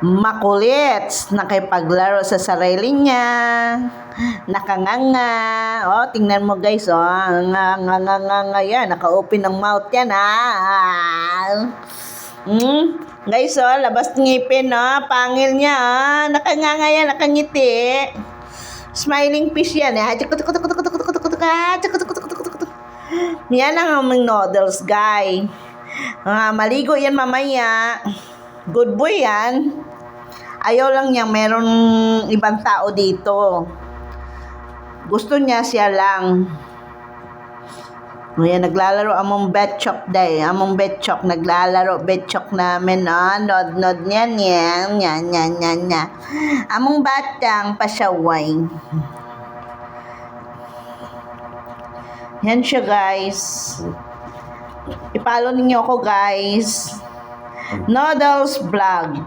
Makulit, nakipaglaro sa sarili niya, nakanganga. Oh, tingnan mo guys, oh, nga yan, naka-open ng mouth yan, ha. Guys, oh, labas ngipin, oh, pangil niya, oh, nakanganga yan, nakangiti. Smiling fish yan, eh. Yan ang aming noodles, guy. Maligo yan mamaya. Good boy yan. Ayaw lang niya meron ibang tao dito. Gusto niya siya lang. Ngayon, naglalaro among betchok day. Among betchok, naglalaro betchok namin, nod niyan. Among batang pasyaway. Yan siya, guys. I-follow ninyo ako, guys. Noodles Vlog.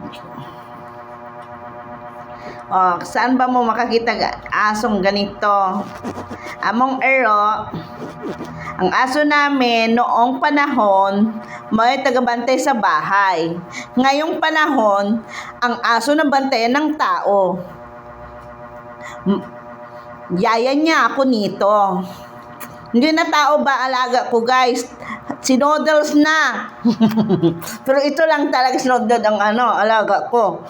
Oh, saan ba mo makakita asong ganito? Among ero, ang aso namin noong panahon, may tagabantay sa bahay. Ngayong panahon, ang aso na bantayan ng tao. Yaya niya ako nito. Hindi na tao ba alaga ko, guys? Si Noodles na. Pero ito lang talaga si Noodles ang alaga ko.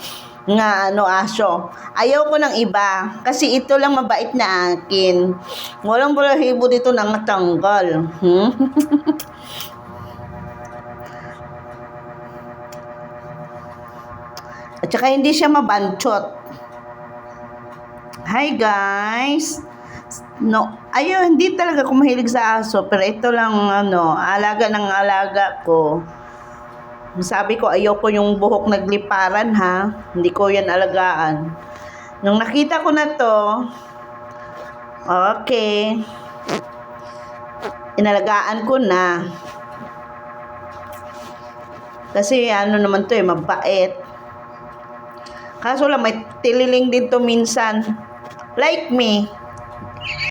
Nga aso. Ayaw ko ng iba kasi ito lang mabait na akin. Walang balahibo dito nang natanggal. At saka hindi siya mabanchot. Hi guys. No, hindi talaga ako mahilig sa aso, pero ito lang alaga ng alaga ko. Sabi ko, ayaw ko yung buhok nagliparan, ha. Hindi ko yan alagaan. Nung nakita ko na to, okay, inalagaan ko na. Kasi naman to mabait. Kaso lang may tililing din to minsan. Like me.